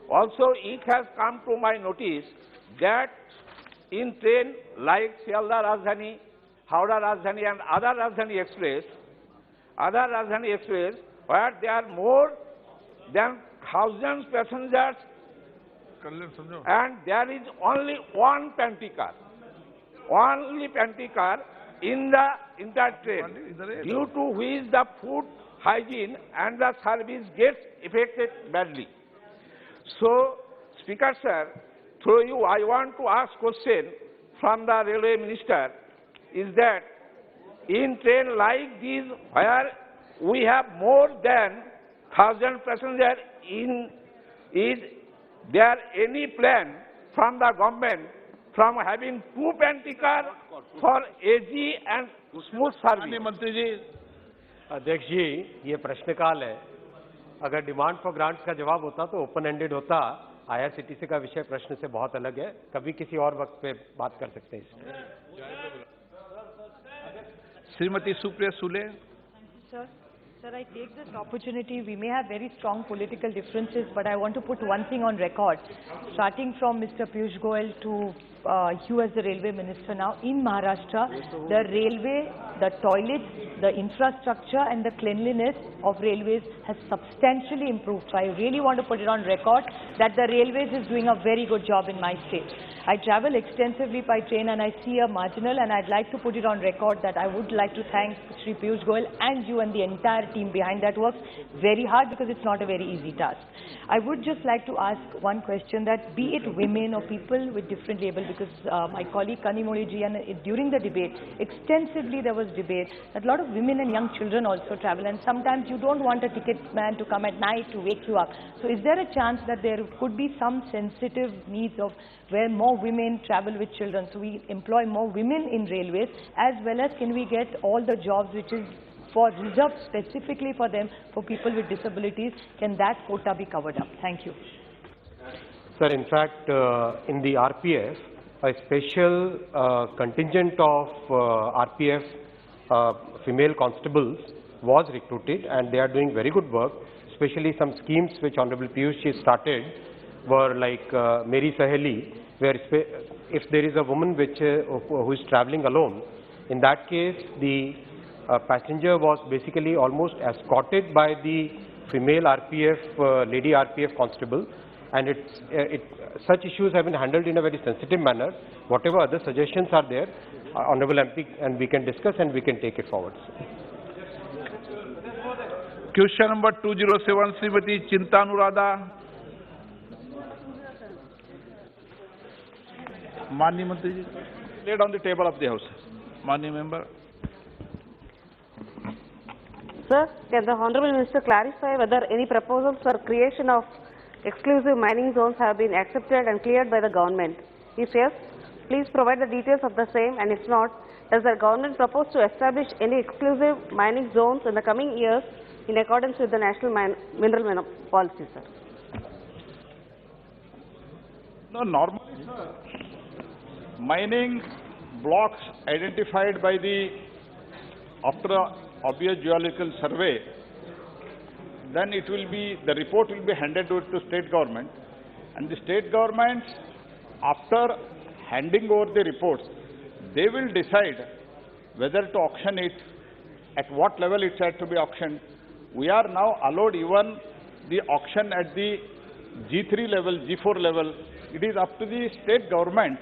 [SPEAKER 14] Also, it has come to my notice that in train like Sealdah Rajdhani, Howrah Rajdhani and other Rajdhani Express, where there are more than thousands passengers and there is only one pantry car in the entire train, due to which the food hygiene and the service gets affected badly. So, Speaker Sir, through you, I want to ask question from the Railway Minister, is that in train like this, where we have more than 1,000 passengers, is there any plan from the government from having 2 pantry cars for easy and smooth service?
[SPEAKER 12] मंत्री जी।
[SPEAKER 8] अध्यक्ष जी, ये प्रश्नकाल है। अगर demand for grants का जवाब होता तो ओपन एंडेड होता। आईआरसीटीसी का विषय प्रश्न से बहुत अलग है, कभी किसी और वक्त पे बात कर सकते हैं इसमें।
[SPEAKER 12] Shrimati Supriya Sule.
[SPEAKER 15] Sir, I take this opportunity. We may have very strong political differences, but I want to put one thing on record. Starting from Mr. Piyush Goyal to you as the railway minister now, in Maharashtra, the railway, the toilets, the infrastructure and the cleanliness of railways has substantially improved. So I really want to put it on record that the railways is doing a very good job in my state. I travel extensively by train and I see a marginal, and I'd like to put it on record that I would like to thank Shri Piyush Goyal and you and the entire team behind that works very hard, because it's not a very easy task. I would just like to ask one question, that be it women or people with different label, because my colleague Kanimoli ji, and during the debate, extensively there was debate that a lot of women and young children also travel, and sometimes you don't want a ticket man to come at night to wake you up. So is there a chance that there could be some sensitive needs of where more women travel with children, so we employ more women in railways, as well as can we get all the jobs which is for reserved specifically for them, for people with disabilities? Can that quota be covered up? Thank you.
[SPEAKER 8] Sir, in fact, in the RPF, a special contingent of RPF female constables was recruited, and they are doing very good work. Especially some schemes which Honorable Piyush started were like Meri Saheli, where if there is a woman who is traveling alone, in that case the passenger was basically almost escorted by the female RPF, lady RPF constable, and such issues have been handled in a very sensitive manner. Whatever other suggestions are there, Honorable MP, and we can discuss and we can take it forward.
[SPEAKER 12] Question number 207, Srimati Chinta Anuradha. Mani Mantri ji. Laid on the table of the House. Mani member.
[SPEAKER 16] Sir, can the Honorable Minister clarify whether any proposals for creation of exclusive mining zones have been accepted and cleared by the government? If yes, please provide the details of the same, and if not, does the government propose to establish any exclusive mining zones in the coming years in accordance with the National Mineral Policy, sir?
[SPEAKER 12] No, normally, sir, mining blocks identified by after obvious geological survey, then the report will be handed over to state government, and the state governments, after handing over the reports, they will decide whether to auction it, at what level it had to be auctioned. We are now allowed even the auction at the G3 level, G4 level. It is up to the state government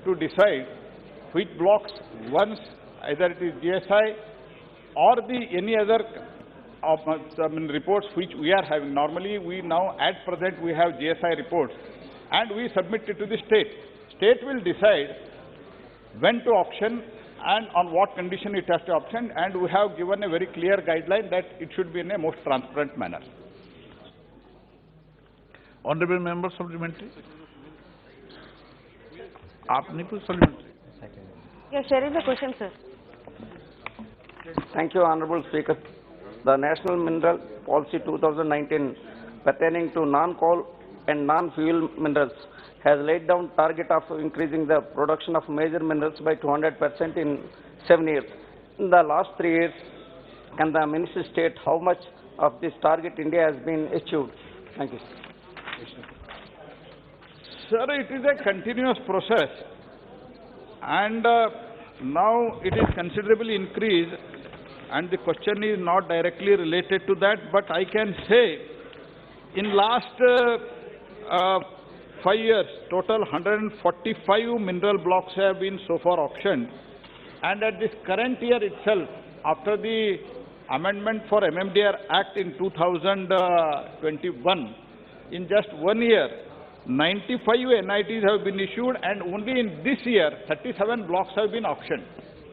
[SPEAKER 12] to decide which blocks, once either it is GSI or any other reports which we are having. Normally, we now at present we have GSI reports and we submit it to the state. State will decide when to auction and on what condition it has to auction, and we have given a very clear guideline that it should be in a most transparent manner. Honorable member, supplementary. Supplementary.
[SPEAKER 16] Yeah, sharing the question, sir.
[SPEAKER 17] Thank you, Honorable Speaker. The National Mineral Policy 2019 pertaining to non-coal and non-fuel minerals has laid down target of increasing the production of major minerals by 200% in 7 years. In the last 3 years, can the Minister state how much of this target India has been achieved? Thank you.
[SPEAKER 12] Sir, it is a continuous process, and now it is considerably increased, and the question is not directly related to that, but I can say in last 5 years, total 145 mineral blocks have been so far auctioned, and at this current year itself, after the amendment for MMDR Act in 2021, in just 1 year, 95 NITs have been issued, and only in this year, 37 blocks have been auctioned.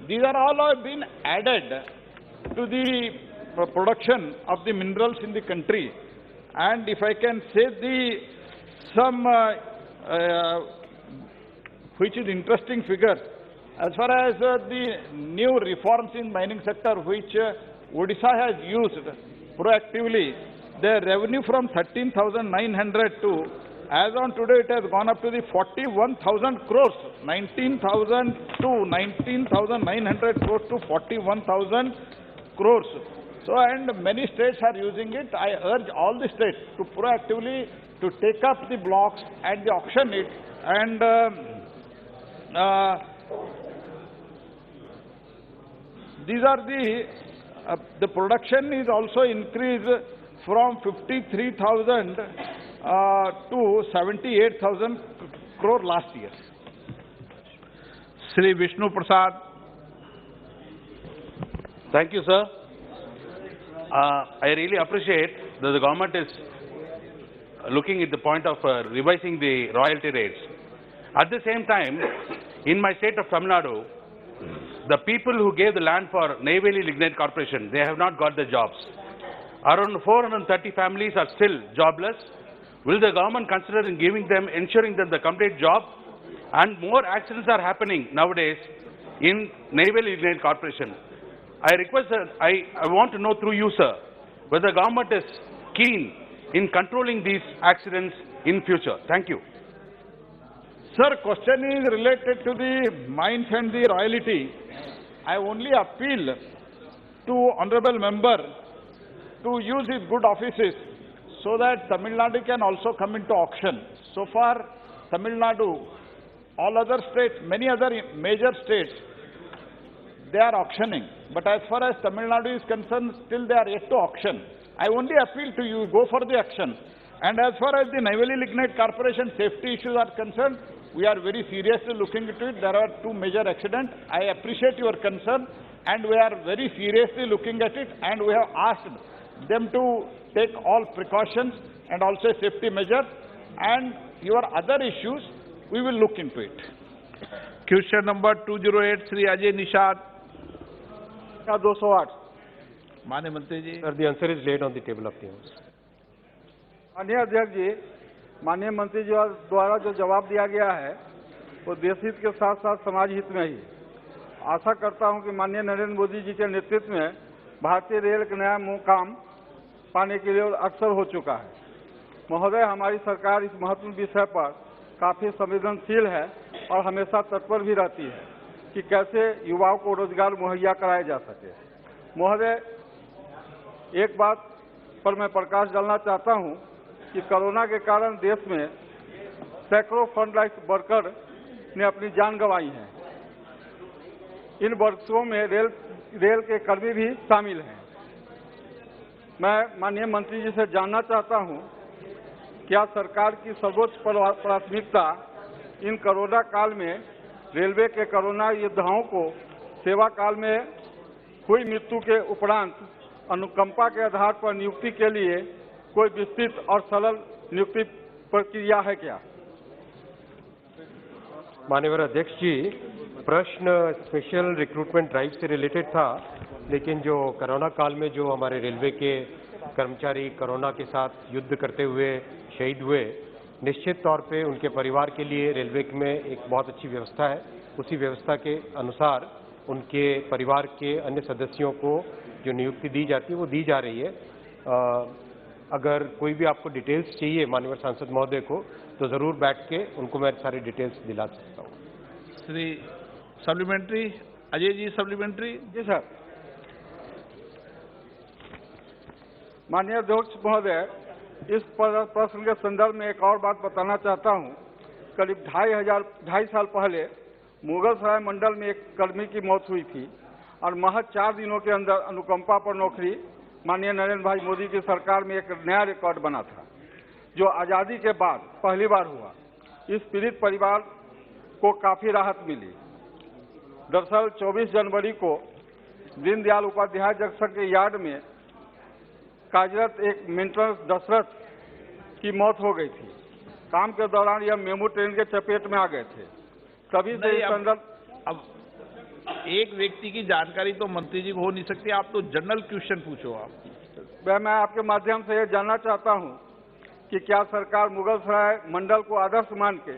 [SPEAKER 12] These are all have been added to the production of the minerals in the country. And if I can say some which is interesting figure, as far as the new reforms in mining sector which Odisha has used proactively, the revenue from 13,900 to, as on today, it has gone up to the 41,000 crores, 19,000 to 19,900 crores to 41,000 crores. So, and many states are using it. I urge all the states to proactively to take up the blocks and the auction it, and these are the production is also increased from 53,000 to 78,000 crore last year. Shri Vishnu Prasad.
[SPEAKER 18] Thank you, sir. I really appreciate that the government is looking at the point of revising the royalty rates. At the same time, in my state of Tamil Nadu, the people who gave the land for Neyveli Lignite Corporation, they have not got the jobs. Around 430 families are still jobless. Will the government consider in ensuring them the complete job? And more accidents are happening nowadays in Neyveli Lignite Corporation. I request that I want to know through you, sir, whether the government is keen in controlling these accidents in future. Thank you.
[SPEAKER 12] Sir, question is related to the mines and the royalty. I only appeal to honorable member to use his good offices so that Tamil Nadu can also come into auction. So far, Tamil Nadu, all other states, many other major states, they are auctioning. But as far as Tamil Nadu is concerned, still they are yet to auction. I only appeal to you, go for the action. And as far as the Neyveli Lignite Corporation safety issues are concerned, we are very seriously looking into it. There are 2 major accidents. I appreciate your concern and we are very seriously looking at it, and we have asked them to take all precautions and also safety measures, and your other issues, we will look into it.
[SPEAKER 2] Question number 208, Shri Ajay Nishad.
[SPEAKER 7] 208.
[SPEAKER 2] माननीय मंत्री जी.
[SPEAKER 8] Sir, the answer is laid on the table of the House.
[SPEAKER 7] माननीय अध्यक्ष जी, माननीय मंत्री जी द्वारा जो जवाब दिया गया है वो देश हित के साथ साथ समाज हित में ही। आशा करता हूं कि माननीय नरेंद्र मोदी जी के नेतृत्व में भारतीय रेल का नया मुकाम पाने के लिए अक्सर हो चुका है। महोदय, हमारी सरकार इस महत्वपूर्ण विषय पर काफी संवेदनशील है और हमेशा तत्पर भी रहती है कि कैसे युवाओं को रोजगार मुहैया कराया जा सके। महोदय, एक बात पर मैं प्रकाश डालना चाहता हूं कि कोरोना के कारण देश में सैकड़ों फ्रंटलाइन वर्कर ने अपनी जान गंवाई है। इन वर्करों में रेल के कर्मी भी शामिल हैं। मैं माननीय मंत्री जी से जानना चाहता हूं, क्या सरकार की सर्वोच्च प्राथमिकता इन कोरोना काल में रेलवे के कोरोना योद्धाओं को सेवा काल में हुई मृत्यु के उपरांत अनुकंपा के आधार पर नियुक्ति के लिए कोई विस्तृत और सरल नियुक्ति प्रक्रिया है क्या?
[SPEAKER 8] माननीय अध्यक्ष जी, प्रश्न स्पेशल रिक्रूटमेंट ड्राइव से रिलेटेड था, लेकिन जो कोरोना काल में जो हमारे रेलवे के कर्मचारी कोरोना के साथ युद्ध करते हुए शहीद हुए, निश्चित तौर पे उनके परिवार के लिए रेलवे में एक बहुत अच्छी व्यवस्था है। उसी व्यवस्था के अनुसार उनके परिवार के अन्य सदस्यों को जो नियुक्ति दी जाती है वो दी जा रही है। अगर कोई भी आपको डिटेल्स चाहिए माननीय सांसद महोदय को, तो ज़रूर बैठ के उनको मैं सारी डिटेल्स दिला सकता हूँ।
[SPEAKER 2] Shri supplementary, Ajay ji supplementary.
[SPEAKER 7] जी सर। माननीय अध्यक्ष महोदय, इस प्रश्न के संदर्भ में एक और बात बताना चाहता हूं। करीब 2.5 साल पहले मुगल सराय मंडल में एक कर्मी की मौत हुई थी और महज 4 दिनों के अंदर अनुकंपा पर नौकरी माननीय नरेंद्र भाई मोदी की सरकार में एक नया रिकॉर्ड बना था, जो आज़ादी के बाद पहली बार हुआ। इस पीड़ित परिवार को काफी राहत मिली। दरअसल 24 जनवरी को दीनदयाल उपाध्याय जंक्शन के यार्ड में कार्यरत एक मेंटेनेंस दशरथ की मौत हो गई थी। काम के दौरान यह मेमू ट्रेन के चपेट में आ गए थे। तभी से इस संदर्भ
[SPEAKER 2] अब एक व्यक्ति की जानकारी तो मंत्री जी को हो नहीं सकती, आप तो जनरल क्वेश्चन पूछो। आप
[SPEAKER 7] मैं आपके माध्यम से यह जानना चाहता हूं कि क्या सरकार मुगल सराय मंडल को आदर्श मान के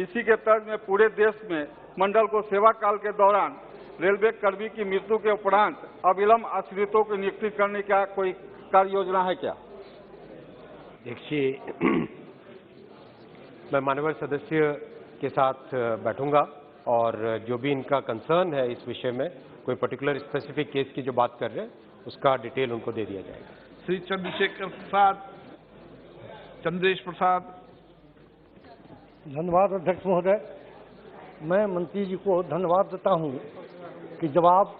[SPEAKER 7] इसी के तर्ज में पूरे देश में मंडल को सेवा काल के दौरान रेलवे कर्मी की मृत्यु के उपरांत अविलंब आश्रितों की नियुक्ति करने का कोई कार्य योजना है क्या?
[SPEAKER 8] देखिए, मैं माननीय सदस्य के साथ बैठूंगा और जो भी इनका कंसर्न है इस विषय में, कोई पर्टिकुलर स्पेसिफिक केस की जो बात कर रहे हैं उसका डिटेल उनको दे दिया जाएगा।
[SPEAKER 2] श्री चंद्रशेखर प्रसाद, चंद्रेश प्रसाद।
[SPEAKER 19] धन्यवाद अध्यक्ष महोदय। मैं मंत्री जी को धन्यवाद देता हूं कि जवाब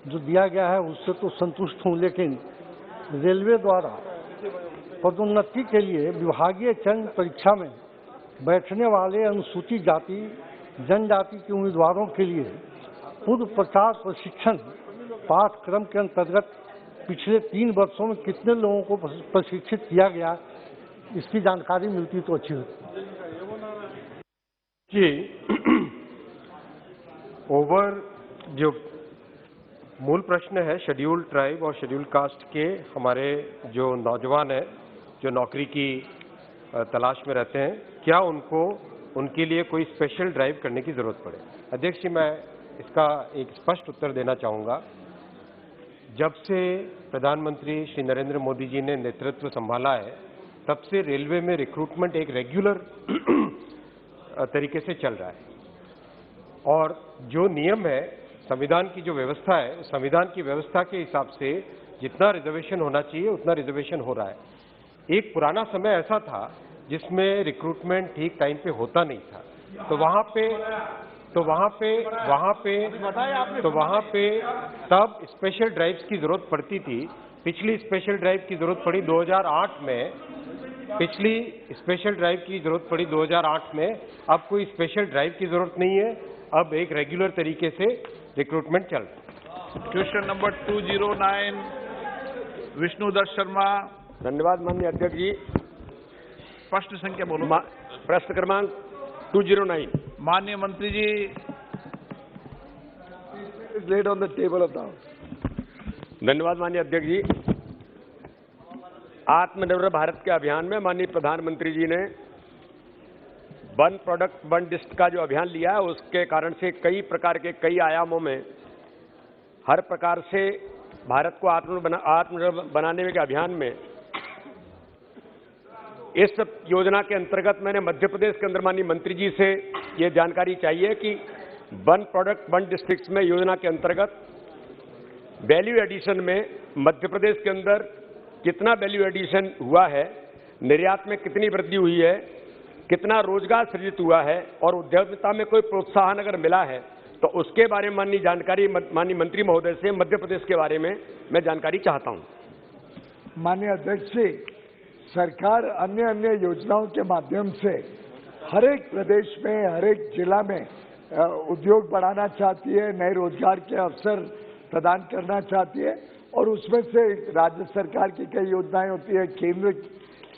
[SPEAKER 19] जो दिया गया है उससे तो संतुष्ट हूं, लेकिन रेलवे द्वारा पदोन्नति के लिए विभागीय चयन परीक्षा में बैठने वाले अनुसूचित जाति जनजाति के उम्मीदवारों के लिए पूर्व प्रचार प्रशिक्षण पाठ्यक्रम के अंतर्गत पिछले 3 वर्षों में कितने लोगों को प्रशिक्षित किया गया, इसकी जानकारी मिलती तो अच्छी होती।
[SPEAKER 8] जी, ओवर जो मूल प्रश्न है शेड्यूल्ड ट्राइब और शेड्यूल्ड कास्ट के हमारे जो नौजवान हैं जो नौकरी की तलाश में रहते हैं, क्या उनको उनके लिए कोई स्पेशल ड्राइव करने की जरूरत पड़े? अध्यक्ष जी, मैं इसका एक स्पष्ट उत्तर देना चाहूँगा जब से प्रधानमंत्री श्री नरेंद्र मोदी जी ने नेतृत्व संभाला है, तब से रेलवे में रिक्रूटमेंट एक रेगुलर तरीके से चल रहा है। और जो नियम है, संविधान की जो व्यवस्था है, संविधान की व्यवस्था के हिसाब से जितना रिजर्वेशन होना चाहिए उतना रिजर्वेशन हो रहा है। एक पुराना समय ऐसा था जिसमें रिक्रूटमेंट ठीक टाइम पे होता नहीं था, तो वहां पे तब स्पेशल ड्राइव्स की जरूरत पड़ती थी। पिछली स्पेशल ड्राइव की जरूरत पड़ी 2008 में, पिछली स्पेशल ड्राइव की जरूरत पड़ी 2008 में। अब कोई स्पेशल ड्राइव की जरूरत नहीं है, अब एक रेगुलर तरीके से रिक्रूटमेंट चल रहा है।
[SPEAKER 12] Question number 209 Vishnudutt Sharma.
[SPEAKER 20] धन्यवाद माननीय अध्यक्ष जी।
[SPEAKER 12] प्रश्न संख्या बोलो।
[SPEAKER 20] प्रश्न क्रमांक 209।
[SPEAKER 12] माननीय मंत्री जी।
[SPEAKER 1] laid on the table of the House.
[SPEAKER 20] धन्यवाद माननीय अध्यक्ष जी। आत्मनिर्भर भारत के अभियान में माननीय प्रधानमंत्री जी ने वन प्रोडक्ट वन डिस्ट्रिक्ट का जो अभियान लिया है, उसके कारण से कई प्रकार के कई आयामों में हर प्रकार से भारत को आत्मनिर्भर बनाने के अभियान में इस योजना के अंतर्गत मैंने मध्य प्रदेश के अंदर माननीय मंत्री जी से ये जानकारी चाहिए कि वन प्रोडक्ट वन डिस्ट्रिक्ट में योजना के अंतर्गत वैल्यू एडिशन में मध्य प्रदेश के अंदर कितना वैल्यू एडिशन हुआ है, निर्यात में कितनी वृद्धि हुई है, कितना रोजगार सृजित हुआ है और उद्यमिता में कोई प्रोत्साहन अगर मिला है तो उसके बारे में माननीय जानकारी माननीय मंत्री महोदय से मध्य प्रदेश के बारे में मैं जानकारी चाहता हूं।
[SPEAKER 1] माननीय अध्यक्ष जी, सरकार अन्य योजनाओं के माध्यम से हर एक प्रदेश में, हर एक जिला में उद्योग बढ़ाना चाहती है, नए रोजगार के अवसर प्रदान करना चाहती है और उसमें से राज्य सरकार की कई योजनाएं होती है, केंद्र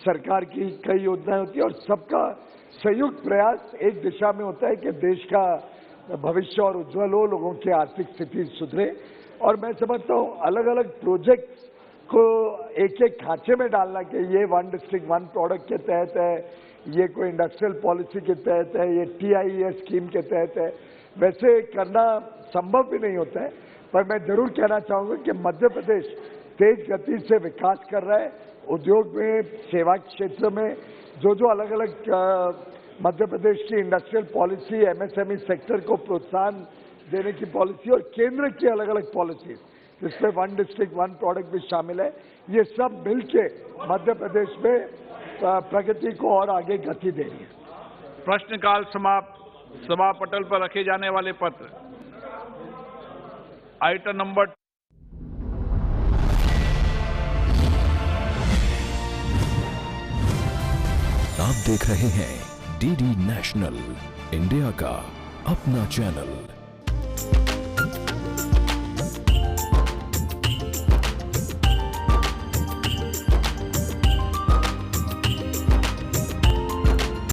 [SPEAKER 1] सरकार की कई योजनाएं होती है और सबका संयुक्त प्रयास एक दिशा में होता है कि देश का भविष्य और उज्जवल हो, लोगों की आर्थिक स्थिति सुधरे। और मैं समझता हूँ अलग अलग प्रोजेक्ट्स को एक एक खांचे में डालना कि ये वन डिस्ट्रिक्ट वन प्रोडक्ट के तहत है, ये कोई इंडस्ट्रियल पॉलिसी के तहत है, ये TIES स्कीम के तहत है, वैसे करना संभव भी नहीं होता है। पर मैं जरूर कहना चाहूँगा कि मध्य प्रदेश तेज गति से विकास कर रहा है। उद्योग में, सेवा क्षेत्र में जो अलग अलग मध्य प्रदेश की इंडस्ट्रियल पॉलिसी, MSME सेक्टर को प्रोत्साहन देने की पॉलिसी और केंद्र की अलग अलग पॉलिसी, जिसमें वन डिस्ट्रिक्ट वन प्रोडक्ट भी शामिल है, ये सब मिलके मध्य प्रदेश में प्रगति को और आगे गति दे रही है।
[SPEAKER 12] प्रश्नकाल समाप्त। सभा पटल पर रखे जाने वाले पत्र। Item number.
[SPEAKER 21] आप देख रहे हैं DD नेशनल, इंडिया का अपना चैनल।